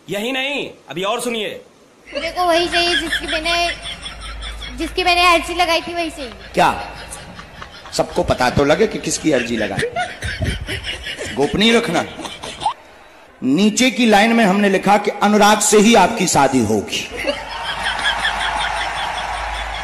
यही नहीं, अभी और सुनिए। मेरे को वही चाहिए जिसकी मैंने अर्जी लगाई थी, वही चाहिए। क्या सबको पता तो लगे कि किसकी अर्जी लगाई? गोपनीय रखना। नीचे की लाइन में हमने लिखा कि अनुराग से ही आपकी शादी होगी।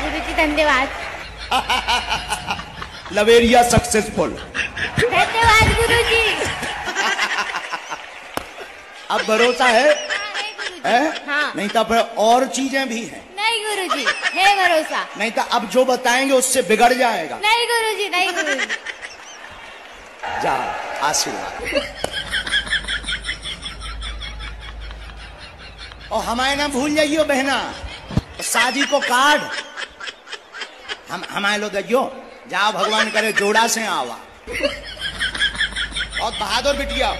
गुरुजी धन्यवाद। लवेरिया सक्सेसफुल। धन्यवाद गुरुजी। अब भरोसा है? हाँ। नहीं तो फिर और चीजें भी हैं। नहीं गुरुजी, है भरोसा। नहीं तो अब जो बताएंगे उससे बिगड़ जाएगा। नहीं गुरुजी, नहीं गुरुजी। जा, आशीर्वाद। और हमारे ना भूल जाइयो बहना, शादी को कार्ड हमारे लोग दइयो। जाओ, भगवान करे जोड़ा से आवा। और बहादुर बिटिया,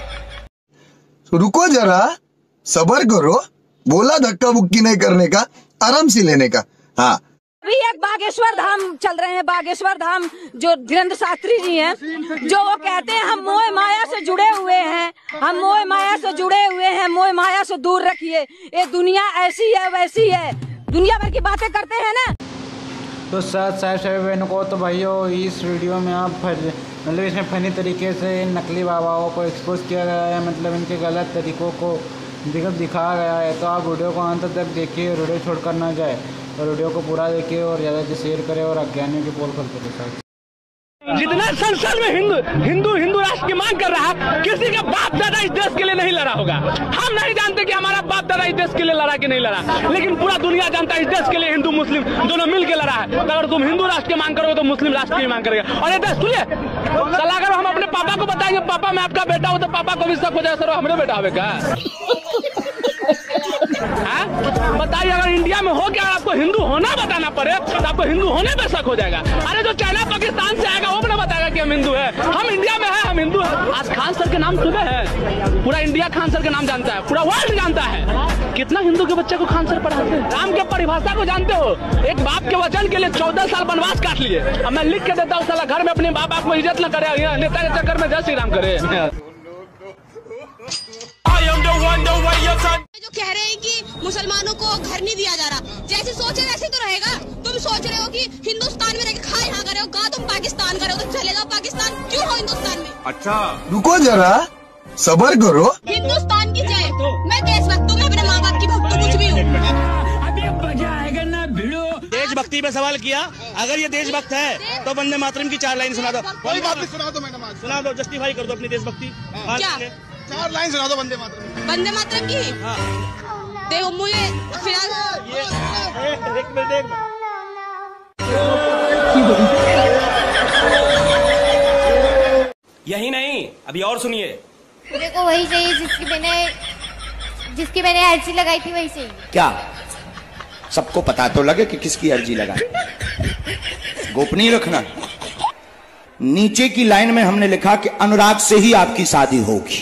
रुको जरा, सबर करो। बोला धक्का बुक्की नहीं करने का, आराम से लेने का। हाँ, अभी एक बागेश्वर धाम चल रहे हैं। बागेश्वर धाम जो धीरेन्द्र शास्त्री जी हैं, जो वो कहते हैं हम मोह माया से जुड़े हुए हैं, हम मोह माया से जुड़े हुए हैं, मोह माया से दूर रखिए। ये दुनिया ऐसी है वैसी है, दुनिया भर की बातें करते हैं ना। तो सभी बहनों को तो भाइयों, इस वीडियो में आप मतलब इसमें फनी तरीके से नकली बाबाओं को एक्सपोज किया गया है, मतलब इनके गलत तरीकों को दिखाया गया है। तो आप वीडियो को अंत तक देखिए, वीडियो छोड़कर ना जाए और वीडियो को पूरा देखिए और ज़्यादा से शेयर करें और अज्ञानियों की पोल करते के साथ। जितना संसद में हिंदू राष्ट्र की मांग कर रहा है, किसी का बाप दादा इस देश के लिए नहीं लड़ा होगा। हम नहीं जानते कि हमारा बाप दादा इस देश के लिए लड़ा कि नहीं लड़ा, लेकिन पूरा दुनिया जानता है इस देश के लिए हिंदू मुस्लिम दोनों मिल के लड़ा है। तो अगर तुम हिंदू राष्ट्र की मांग करोगे तो मुस्लिम राष्ट्र की मांग करेगा। और ये देश सुनिए, सलाह अगर हम अपने पापा को बताएंगे पापा मैं आपका बेटा हूँ, तो पापा को भी शक हो जाए सर हमारे बेटा होगा। बताइए, अगर इंडिया में हो क्या आपको हिंदू होना बताना पड़े तो आपको हिंदू होने में शक हो जाएगा। अरे जो चाइना पाकिस्तान से आएगा वो अपना बताएगा कि हम हिंदू है, हम इंडिया में है, हम हिंदू है। आज खान सर के नाम सुने हैं, पूरा इंडिया खान सर के नाम जानता है, पूरा वर्ल्ड जानता है। कितना हिंदू के बच्चे को खान सर पढ़ाते हैं। राम के परिभाषा को जानते हो? एक बाप के वचन के लिए 14 साल वनवास काट लिए। अब मैं लिख के देता हूँ, साला घर में अपने बाप को इज्जत न करे, नेता के चक्कर में जय श्री राम करे। जो कह रहे हैं कि मुसलमानों को घर नहीं दिया जा रहा, जैसे सोचे वैसे तो रहेगा। तुम सोच रहे हो कि हिंदुस्तान में रहकर खा यहाँ कर रहे हो, कहा तुम पाकिस्तान कर रहे हो, तो चले जाओ पाकिस्तान, क्यों हो हिंदुस्तान में? अच्छा रुको जरा, सबर करो। हिंदुस्तान की जय। मैं देशभक्त हूँ, मैं अपने माँ बाप की भक्त हूँ, कुछ भी हूँ। अभी मजा आएगा ना भिड़ो। देशभक्ति पे सवाल किया, अगर ये देशभक्त है तो वंदे मातरम की 4 लाइन सुना दो। कोई बात नहीं, सुना दो मैडम, सुना दो, जस्टिफाई कर दो अपनी देशभक्ति। 4 लाइन सुना दो वंदे मातरम की। देखो मुझे फिलहाल यही नहीं, अभी और सुनिए। मेरे को वही चाहिए जिसकी मैंने अर्जी लगाई थी, वही चाहिए। क्या सबको पता तो लगे कि किसकी अर्जी लगाई? गोपनीय रखना। नीचे की लाइन में हमने लिखा कि अनुराग से ही आपकी शादी होगी।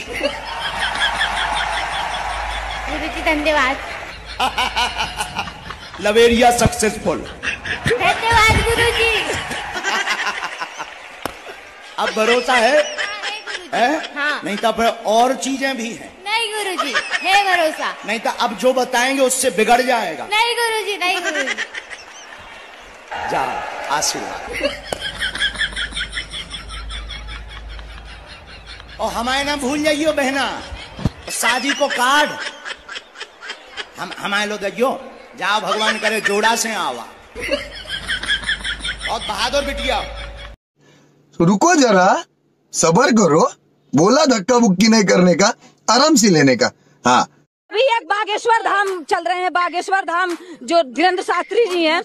गुरुजी धन्यवाद। लवेरिया सक्सेसफुल। धन्यवाद गुरुजी। अब भरोसा है? हाँ। नहीं तो फिर और चीजें भी हैं। नहीं गुरुजी, है भरोसा। नहीं तो अब जो बताएंगे उससे बिगड़ जाएगा। नहीं गुरुजी, नहीं गुरुजी। जा, आशीर्वाद। और हमारे ना भूल जाइयो बहना, शादी को कार्ड हमारे लोग दइयो। जाओ, भगवान करे जोड़ा से आवा। और बहादुर बिटिया, रुको जरा, सबर करो। बोला धक्का बुक्की नहीं करने का, आराम से लेने का। हाँ, अभी एक बागेश्वर धाम चल रहे हैं। बागेश्वर धाम जो धीरेन्द्र शास्त्री जी हैं,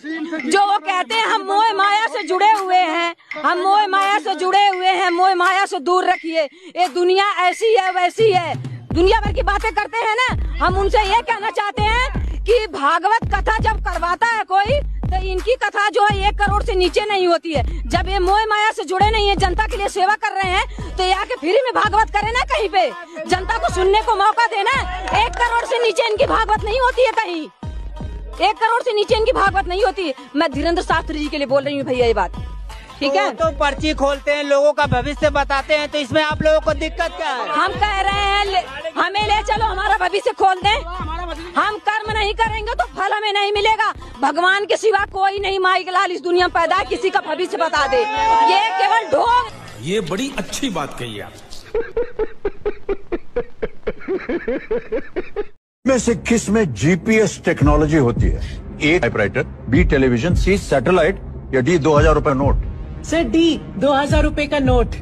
जो वो कहते हैं हम मोह माया से जुड़े हुए हैं, हम मोह माया से जुड़े हुए हैं, मोह माया से दूर रखिए। ये दुनिया ऐसी है वैसी है, दुनिया भर की बातें करते हैं ना। हम उनसे ये कहना चाहते हैं कि भागवत कथा जब करवाता है कोई, तो इनकी कथा जो है 1 करोड़ से नीचे नहीं होती है। जब ये मोह माया से जुड़े नहीं है, जनता के लिए सेवा कर रहे हैं, तो यहाँ के फ्री में भागवत करें ना, कहीं पे जनता को सुनने को मौका देना। 1 करोड़ से नीचे इनकी भागवत नहीं होती है कहीं, 1 करोड़ से नीचे इनकी भागवत नहीं होती है। मैं धीरेन्द्र शास्त्री जी के लिए बोल रही हूँ भैया ये बात। ठीक है, तो पर्ची खोलते हैं, लोगों का भविष्य बताते हैं, तो इसमें आप लोगों को दिक्कत क्या है? हम कह रहे हैं हमें ले चलो, हमारा भविष्य खोल दें। हम कर्म नहीं करेंगे तो फल हमें नहीं मिलेगा। भगवान के सिवा कोई नहीं माई लाल इस दुनिया में पैदा है किसी का भविष्य बता दे, ये केवल ढोंग। ये बड़ी अच्छी बात कही आप। में से किस में जीपीएस टेक्नोलॉजी होती है? ए टाइपराइटर, बी टेलीविजन, सी सैटेलाइट या डी 2000 रुपए नोट? सर डी 2000 रुपए का नोट।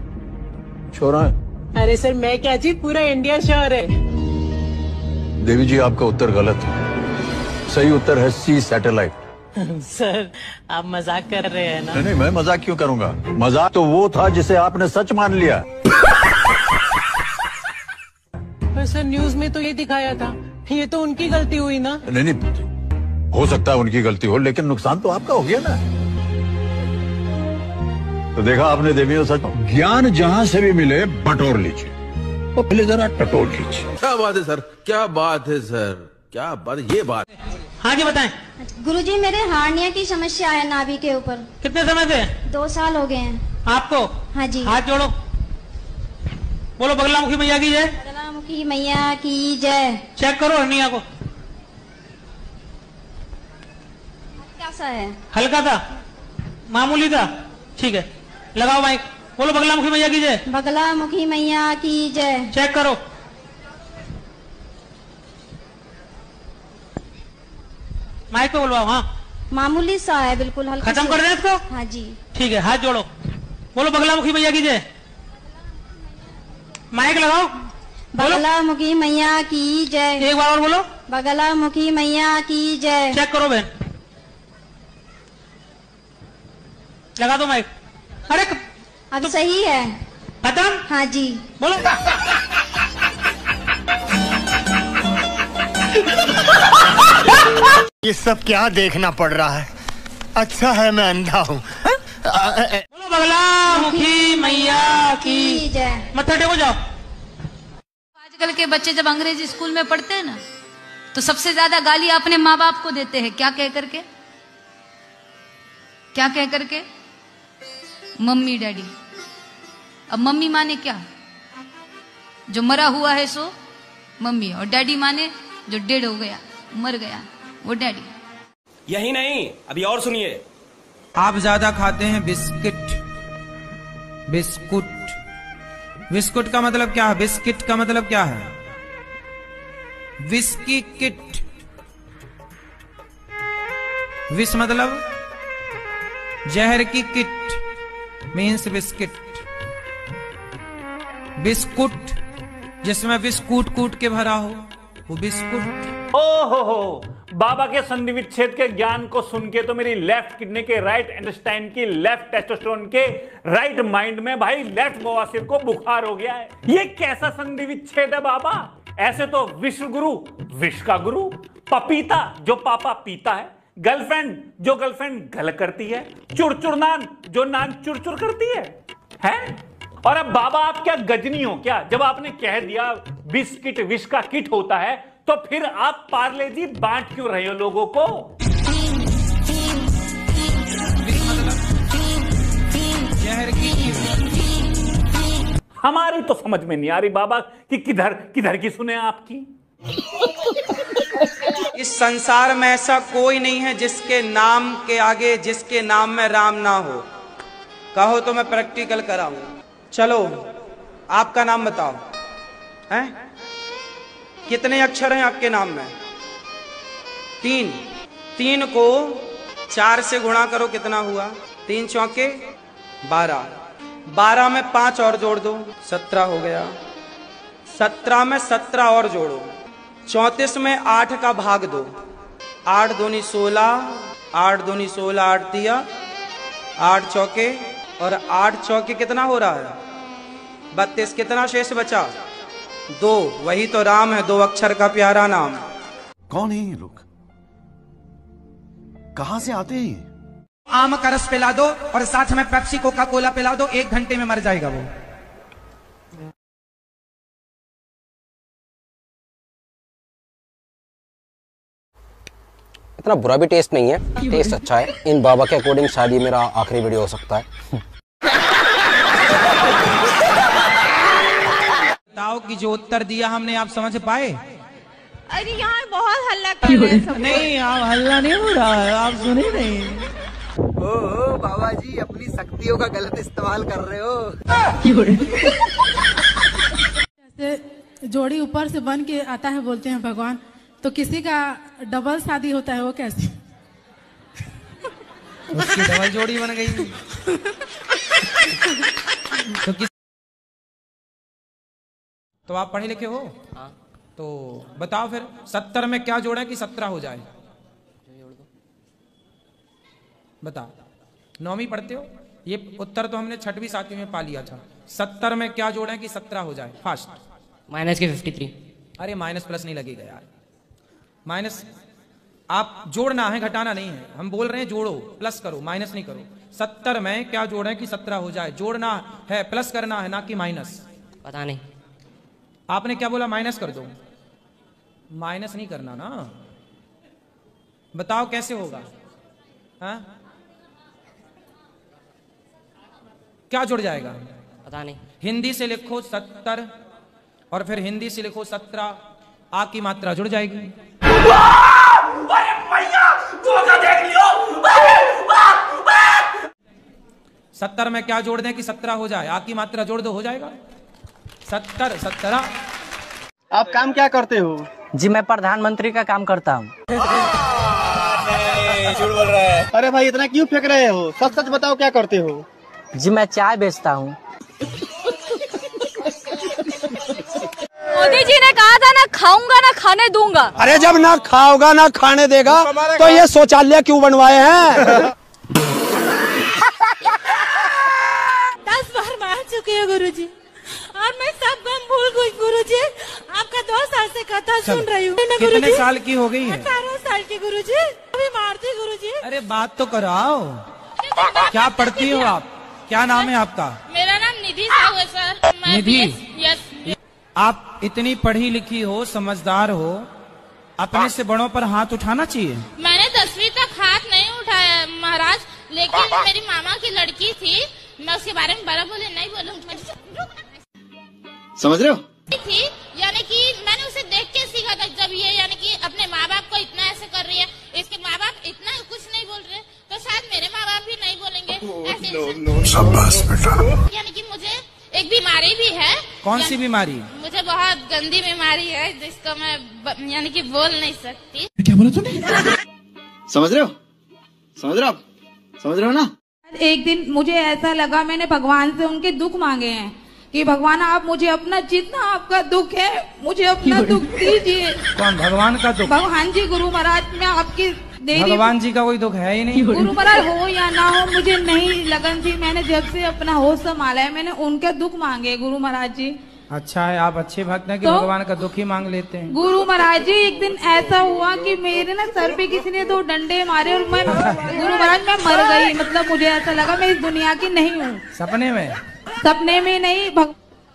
छोरा है। अरे सर मैं क्या जी, पूरा इंडिया श्योर है। देवी जी आपका उत्तर गलत है। सही उत्तर है सी सैटेलाइट। सर आप मजाक कर रहे हैं ना? नहीं, मैं मजाक क्यों करूंगा? मजाक तो वो था जिसे आपने सच मान लिया। पर सर न्यूज में तो ये दिखाया था, ये तो उनकी गलती हुई ना? नहीं, हो सकता है उनकी गलती हो, लेकिन नुकसान तो आपका हो गया ना। तो देखा आपने देवियों, सच ज्ञान जहां से भी मिले बटोर लीजिए, वो पहले जरा टटोर लीजिए। क्या बात है सर, क्या बात है सर, क्या बात, ये बात। हाँ जी बताएं। गुरुजी मेरे हार्निया की समस्या है नाभि के ऊपर। कितने समय से? 2 साल हो गए हैं। आपको? हाँ जी। हाथ जोड़ो, बोलो बगलामुखी मैया की जय। बगलामुखी मैया की जय। चेक करो हर्निया को, कैसा है? हल्का था, मामूली था, ठीक है। लगाओ माइक, बोलो बगलामुखी मैया की जय। बगलामुखी मैया की जय। चेक करो, माइक पे बोलवाओ। हाँ मामूली सा है, बिल्कुल हल्का। खत्म कर दें इसको? हाँ जी ठीक है, हाथ जोड़ो, बोलो बगलामुखी मैया की जय। माइक लगाओ, बगलामुखी मैया की जय। एक बार और बोलो, बगलामुखी मैया की जय। चेक करो बहन, लगा दो माइक। अरे अब सही है। खत्म? हाँ जी बोलो। ये सब क्या देखना पड़ रहा है? अच्छा है मैं अंधा हूँ। बोलो बगलामुखी मैया की जय। मत्था टेको जाओ। आजकल के बच्चे जब अंग्रेजी स्कूल में पढ़ते हैं ना, तो सबसे ज्यादा गाली अपने माँ बाप को देते हैं। क्या कह करके? क्या कह करके? Mummy daddy. अब मम्मी माने क्या? जो मरा हुआ है सो मम्मी, और डैडी माने जो डेड हो गया, मर गया, वो डैडी। यही नहीं, अभी और सुनिए। आप ज्यादा खाते हैं बिस्किट। बिस्कुट, बिस्कुट का मतलब क्या है? बिस्किट का मतलब क्या है? Whisky kit. विस मतलब जहर की किट मीन्स बिस्किट। बिस्कुट जिसमें विष कूट कूट के भरा हो, वो बिस्कुट। ओहो, बाबा के संधि विच्छेद के ज्ञान को सुन के तो मेरी लेफ्ट किडनी के राइट इंटेस्टाइन की लेफ्ट टेस्टोस्टेरोन के राइट माइंड में भाई लेफ्ट बवासीर को बुखार हो गया है। ये कैसा संधि विच्छेद है बाबा? ऐसे तो विश्व गुरु, विश्व का गुरु, पपीता जो पापा पीता है, गर्लफ्रेंड जो गर्लफ्रेंड गल करती है, चुरचुर नान जो नान चुरचुर करती है? और अब बाबा आप क्या गजनी हो क्या? जब आपने कह दिया बिस्किट विष का किट होता है, तो फिर आप पार्ले जी बांट क्यों रहे हो लोगों को? हमारी तो समझ में नहीं आ रही बाबा कि किधर किधर की सुने आपकी। इस संसार में ऐसा कोई नहीं है जिसके नाम के आगे जिसके नाम में राम ना हो। कहो तो मैं प्रैक्टिकल कराऊं। चलो आपका नाम बताओ, हैं? कितने अक्षर हैं आपके नाम में? 3। 3 को 4 से गुणा करो, कितना हुआ? 3 चौके 12। 12 में 5 और जोड़ दो, 17 हो गया। 17 में 17 और जोड़ो, 34 में 8 का भाग दो, 8 दूनी 16, 8 दूनी 16, 8 दिया, 8 चौके और 8 चौके कितना हो रहा है? 32। कितना शेष बचा? 2। वही तो राम है, 2 अक्षर का प्यारा नाम। कौन है ये लोग? कहां से आते हैं? आम का रस पिला दो और साथ में पेप्सी कोका कोला पिला दो, 1 घंटे में मर जाएगा वो। इतना बुरा भी टेस्ट नहीं है, टेस्ट अच्छा है। इन बाबा के अकॉर्डिंग शायद ये मेरा आखिरी वीडियो हो सकता है। बताओ कि जो उत्तर दिया हमने आप समझ पाए? अरे यहाँ बहुत हल्ला कर रहे हैं सब। नहीं आप हल्ला नहीं हो रहा है, आप सुने नहीं। ओ बाबा जी अपनी शक्तियों का गलत इस्तेमाल कर रहे हो। जैसे जोड़ी ऊपर से बन के आता है बोलते हैं भगवान, तो किसी का डबल शादी होता है वो कैसे? उसकी डबल जोड़ी बन गई। तो आप पढ़े लिखे हो? हाँ। तो बताओ फिर 70 में क्या जोड़ा कि 17 हो जाए? बताओ, 9वीं पढ़ते हो? ये उत्तर तो हमने 6वीं 7वीं में पा लिया था। 70 में क्या जोड़े कि 17 हो जाए? फास्ट। माइनस के 53। अरे माइनस प्लस नहीं लगेगा यार, माइनस आप जोड़ना है, घटाना नहीं है। हम बोल रहे हैं जोड़ो, प्लस करो, माइनस नहीं करो। 70 में क्या जोड़े कि 17 हो जाए? जोड़ना है, प्लस करना है, ना कि माइनस। पता नहीं। आपने क्या बोला? माइनस कर दो। माइनस नहीं करना ना। बताओ कैसे होगा? हाँ? क्या जुड़ जाएगा? पता नहीं। हिंदी से लिखो 70 और फिर हिंदी से लिखो 17, आ की मात्रा जुड़ जाएगी। देख लियो। 70 में क्या जोड़ दें कि 17 हो जाए? आ की मात्रा जोड़ दो, हो जाएगा 70 17। आप काम क्या करते हो? जी मैं प्रधानमंत्री का काम करता हूँ। झूठ बोल रहा है। अरे भाई इतना क्यों फेंक रहे हो? सच सच बताओ क्या करते हो? जी मैं चाय बेचता हूँ। मोदी जी ने कहा था ना खाऊंगा ना खाने दूंगा। अरे जब ना खाओगा ना खाने देगा तो ये शौचालय क्यों बनवाए हैं? 10 बार मार चुके हो गुरुजी और मैं सब गम भूल गई गुरुजी। आपका 2 साल से कथा सुन रही हूँ। कितने साल की हो गई है? 18 साल की गुरुजी। अभी मारती गुरुजी। अरे बात तो कराओ। क्या पढ़ती हो आप? क्या नाम है आपका? मेरा नाम निधि साहू है सर। निधि? यस। आप इतनी पढ़ी लिखी हो, समझदार हो, अपने से बड़ों पर हाथ उठाना चाहिए। मैंने 10वीं तक हाथ नहीं उठाया महाराज, लेकिन मेरी मामा की लड़की थी, मैं उसके बारे में बड़ा बोले नहीं बोलूंगी। समझ रहे हो? थी यानी कि मैंने उसे देख के सीखा था। जब ये यानी कि अपने माँ बाप को इतना ऐसे कर रही है, इसके माँ बाप इतना कुछ नहीं बोल रहे, तो शायद मेरे माँ बाप भी नहीं बोलेंगे ऐसे। शाबाश बेटा। यानी कि मुझे एक बीमारी भी है। कौन सी बीमारी? मुझे बहुत गंदी बीमारी है जिसको मैं यानी कि बोल नहीं सकती। क्या बोला तूने? समझ रहे हो? समझ रहे हो आप? समझ रहे हो ना? एक दिन मुझे ऐसा लगा, मैंने भगवान से उनके दुख मांगे हैं कि भगवान आप मुझे अपना, जितना आपका दुख है मुझे अपना दुख दीजिए। कौन? भगवान का दुख? भगवान जी, गुरु महाराज मैं आपकी भगवान जी का कोई दुख है ही नहीं। गुरु महाराज हो या ना हो मुझे नहीं लगन थी। मैंने जब से अपना होश संभाला है मैंने उनके दुख मांगे गुरु महाराज जी। अच्छा है, आप अच्छे भक्त हैं कि तो भगवान का दुख ही मांग लेते हैं। गुरु महाराज जी एक दिन ऐसा हुआ कि मेरे ना सर पे किसी ने 2 डंडे मारे और मैं गुरु महाराज मैं मर गई। मतलब मुझे ऐसा लगा मैं इस दुनिया की नहीं हूँ। सपने में? सपने में नहीं।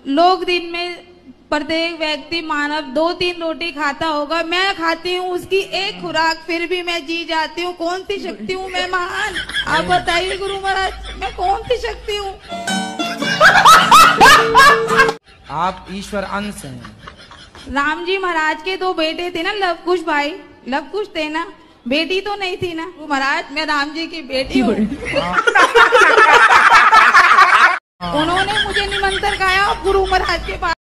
लोग दिन में प्रत्येक व्यक्ति मानव 2-3 रोटी खाता होगा, मैं खाती हूँ उसकी 1 खुराक, फिर भी मैं जी जाती हूँ। कौन सी शक्ति हूँ मैं महान? आप बताइए गुरु महाराज मैं कौन सी शक्ति हूँ? आप ईश्वर अंश हैं। राम जी महाराज के 2 बेटे थे ना, लव कुश भाई, लव कुश थे ना, बेटी तो नहीं थी ना। गुरु महाराज मैं राम जी की बेटी हूँ। उन्होंने मुझे निमंत्रण गाया गुरु महाराज के पास।